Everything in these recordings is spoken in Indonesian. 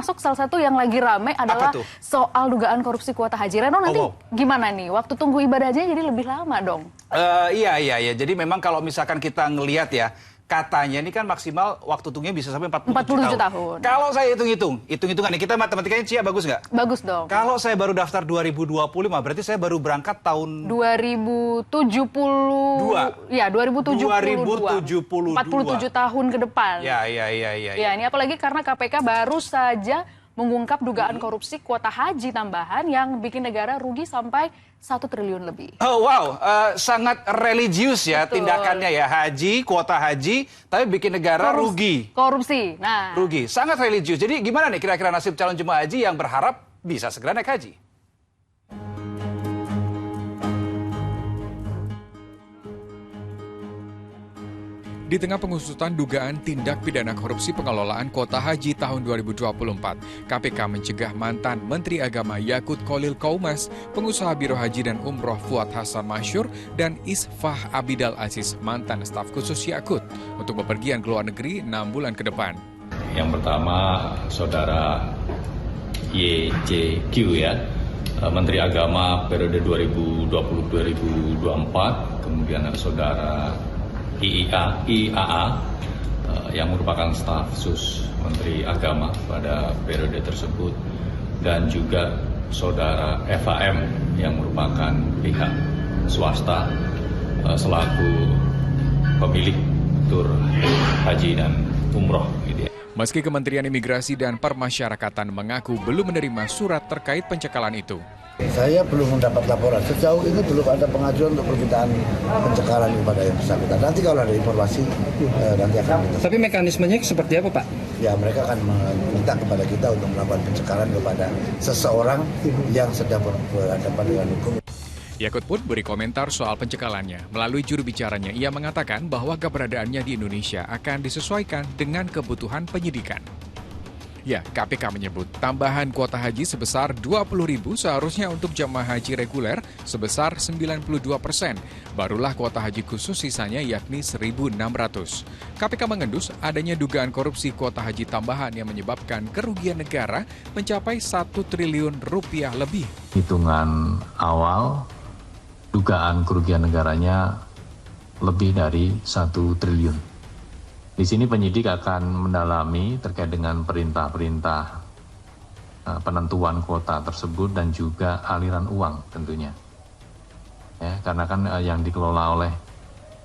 termasuk salah satu yang lagi rame adalah soal dugaan korupsi kuota haji. Reno, nanti gimana nih? Waktu tunggu ibadah hajinya jadi lebih lama dong? Iya. Jadi memang kalau misalkan kita ngelihat ya, katanya ini kan maksimal waktu tunggunya bisa sampai 47 tahun. Kalau saya hitung-hitungan nih, kita matematikanya Cia bagus nggak? Bagus dong. Kalau saya baru daftar 2025, berarti saya baru berangkat tahun 2070. Ya, 2072. 47 tahun ke depan. Ya. Ya, ini apalagi karena KPK baru saja mengungkap dugaan korupsi kuota haji tambahan yang bikin negara rugi sampai 1 triliun lebih. Oh wow, sangat religius ya. Betul. Tindakannya ya, haji, kuota haji, tapi bikin negara rugi. Korupsi, nah. Rugi, sangat religius. Jadi gimana nih kira-kira nasib calon jemaah haji yang berharap bisa segera naik haji? Di tengah pengusutan dugaan tindak pidana korupsi pengelolaan kuota haji tahun 2024, KPK mencegah mantan Menteri Agama Yakut Kholil Qaumas, pengusaha Biro Haji dan Umroh Fuad Hasan Masyur, dan Isfah Abidal Aziz, mantan staf khusus Yakut, untuk bepergian ke luar negeri 6 bulan ke depan. Yang pertama, Saudara YJQ ya, Menteri Agama periode 2020-2024, kemudian Saudara IAA yang merupakan staf khusus Menteri Agama pada periode tersebut, dan juga Saudara FAM yang merupakan pihak swasta selaku pemilik tur haji dan umroh. Meski Kementerian Imigrasi dan Permasyarakatan mengaku belum menerima surat terkait pencekalan itu. Saya belum mendapat laporan. Sejauh ini belum ada pengajuan untuk permintaan pencekalan kepada yang bersangkutan. Nanti kalau ada informasi, nanti akan kita. Tapi mekanismenya seperti apa, Pak? Ya, mereka akan meminta kepada kita untuk melakukan pencekalan kepada seseorang yang sedang berhadapan dengan hukum. Yakut pun beri komentar soal pencekalannya. Melalui juru bicaranya, ia mengatakan bahwa keberadaannya di Indonesia akan disesuaikan dengan kebutuhan penyidikan. Ya, KPK menyebut tambahan kuota haji sebesar 20.000 seharusnya untuk jemaah haji reguler sebesar 92%. Barulah kuota haji khusus sisanya yakni 1.600. KPK mengendus adanya dugaan korupsi kuota haji tambahan yang menyebabkan kerugian negara mencapai 1 triliun rupiah lebih. Hitungan awal, dugaan kerugian negaranya lebih dari 1 triliun. Di sini penyidik akan mendalami terkait dengan perintah-perintah penentuan kuota tersebut dan juga aliran uang tentunya. Ya, karena kan yang dikelola oleh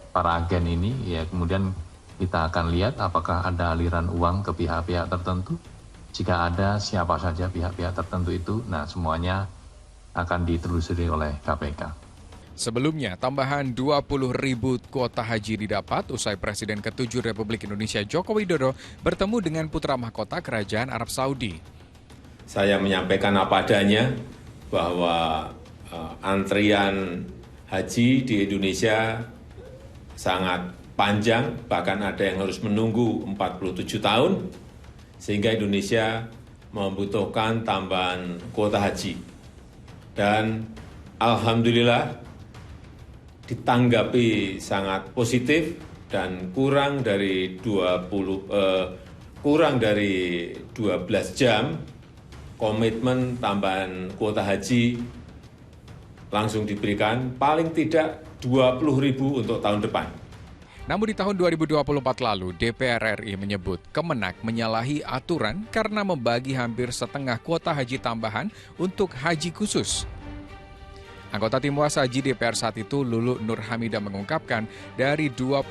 para agen ini, ya kemudian kita akan lihat apakah ada aliran uang ke pihak-pihak tertentu. Jika ada, siapa saja pihak-pihak tertentu itu, nah semuanya akan ditelusuri oleh KPK. Sebelumnya, tambahan 20.000 kuota haji didapat usai Presiden ke-7 Republik Indonesia Joko Widodo bertemu dengan putra mahkota Kerajaan Arab Saudi. Saya menyampaikan apa adanya bahwa antrian haji di Indonesia sangat panjang, bahkan ada yang harus menunggu 47 tahun, sehingga Indonesia membutuhkan tambahan kuota haji. Dan alhamdulillah, ditanggapi sangat positif dan kurang dari 12 jam komitmen tambahan kuota haji langsung diberikan, paling tidak 20.000 untuk tahun depan. Namun di tahun 2024 lalu, DPR RI menyebut Kemenak menyalahi aturan karena membagi hampir setengah kuota haji tambahan untuk haji khusus. Anggota Tim Was Haji DPR saat itu, Lulu Nur Hamidah, mengungkapkan dari 20.000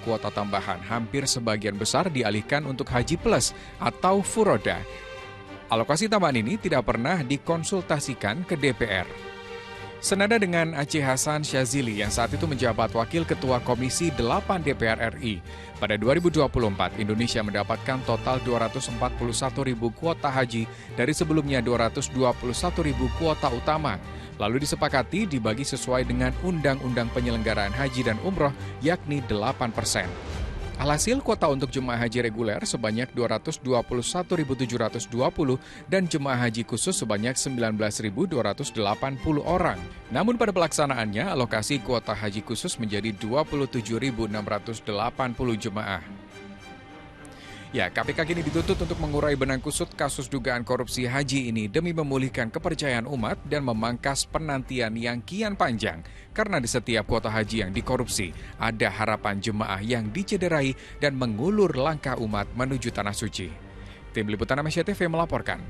kuota tambahan, hampir sebagian besar dialihkan untuk Haji Plus atau Furoda. Alokasi tambahan ini tidak pernah dikonsultasikan ke DPR. Senada dengan Aceh Hasan Syazili yang saat itu menjabat Wakil Ketua Komisi 8 DPR RI. Pada 2024, Indonesia mendapatkan total 241.000 kuota haji dari sebelumnya 221.000 kuota utama. Lalu disepakati dibagi sesuai dengan Undang-Undang Penyelenggaraan Haji dan Umroh, yakni 8%. Alhasil, kuota untuk jemaah haji reguler sebanyak 221.720 dan jemaah haji khusus sebanyak 19.280 orang. Namun pada pelaksanaannya, alokasi kuota haji khusus menjadi 27.680 jemaah. Ya, KPK kini dituntut untuk mengurai benang kusut kasus dugaan korupsi haji ini demi memulihkan kepercayaan umat dan memangkas penantian yang kian panjang. Karena di setiap kuota haji yang dikorupsi, ada harapan jemaah yang dicederai dan mengulur langkah umat menuju Tanah Suci. Tim Liputan Amnesia TV melaporkan.